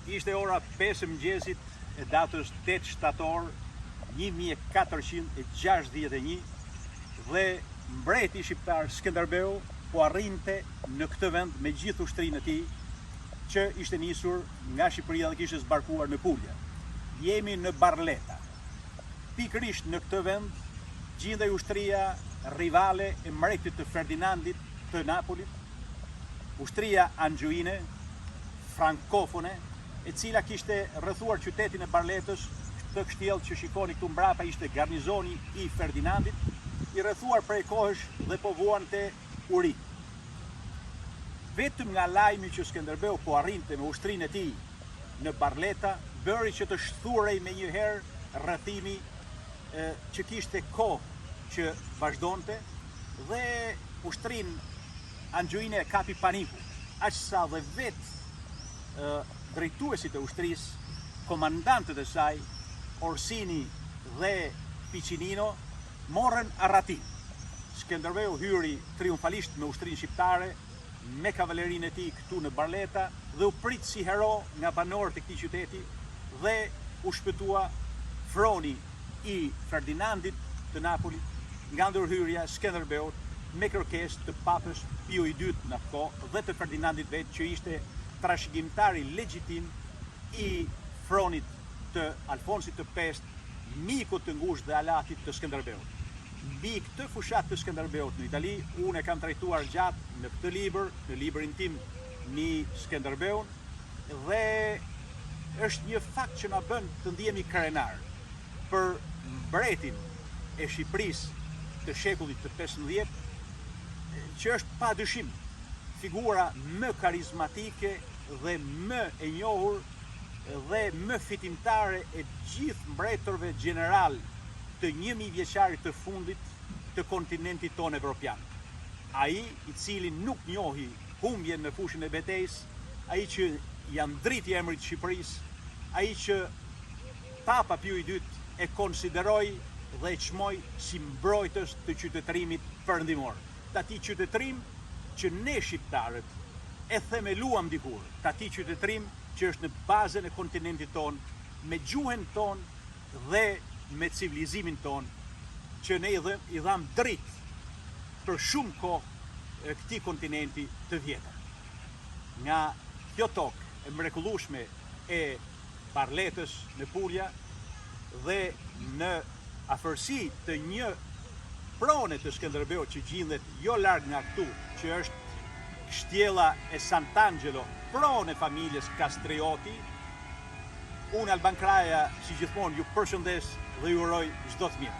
Ishte ora 5 mëngjesit e datës 8 shtator 1461 dhe mbreti shqiptar Skënderbeu po arrinte në këtë vend me gjithë ushtrinë e tij që ishte nisur nga Shqipëria dhe kishte zbarkuar në Puglia. Jemi në Barletta. Pikërisht në këtë vend gjendej ushtria rivale e mbretit të Ferdinandit të Napolit, ushtria angjuine, frankofone, e cila kishte rrethuar qytetin e Barlettës. Këtë kështjellë që shikoni këtu mbrapa ishte garnizoni i Ferdinandit, i rrethuar prej kohësh dhe po vuante uri. Vetëm nga lajmi që Skënderbeu po arrinte me ushtrinë e tij në Barletta, bëri që të shthurej me njëherë rrethimi që kishte kohë që vazhdonte dhe ushtrinë angjuine e kapi paniku, aq sa dhe vetë drejtuesit e ushtrisë, komandantët e saj, Orsini dhe Piccinino, morën arratim. Skënderbeu hyri triumfalisht me ushtrinë shqiptare, me kavalerinë e tij këtu në Barletta dhe u prit si hero nga banorët e këtij qyteti dhe u shpëtua froni i Ferdinandit të Napolit nga ndërhyrja e Skënderbeut me kërkesë të papës Pio i II në atë kohë dhe të Ferdinandit vetë, që ishte trashëgimtari legjitim i fronit të Alfonsit të Pestë, miku të ngushtë dhe alatit të Skënderbeut. Mbi këtë fushat të Skënderbeut në Itali, unë e kam trajtuar gjatë në këtë libër, në librin tim Ni Skënderbeun, dhe është një fakt që na bën të ndihemi krenar për mbretin e Shqipërisë të shekullit të 15, që është padyshim figura më karizmatike dhe më e njohur dhe më fitimtare e gjithë mbretërve general të 1000 vjeçarit të fundit të kontinentit tonë evropian. Ai i cili nuk njohi humbjen në fushën e betejës, ai që ja ndriti emrit Shqipërisë, ai që Papa Pio i II e konsideroi dhe e çmoi si mbrojtës të qytetërimit perëndimor. T'atij qytetërim që ne shqiptarët e themeluam dikur, t'atij qytetërim që është në bazën e kontinentit tonë, me gjuhën tonë dhe me civilizimin tonë, që ne i dham dritë për shumë kohë këtij kontinenti të vjetër. Nga kjo tokë e mrekullueshme e Barlettës në Puglia dhe në afërsi të një prone të Skënderbeut që gjendet jo larg nga këtu, që është kështjella e Sant'Angelo, prone familjes Castrioti, unë Alban Kraja, si gjithmonë, ju përshëndes dhe ju uroj çdo të mirë.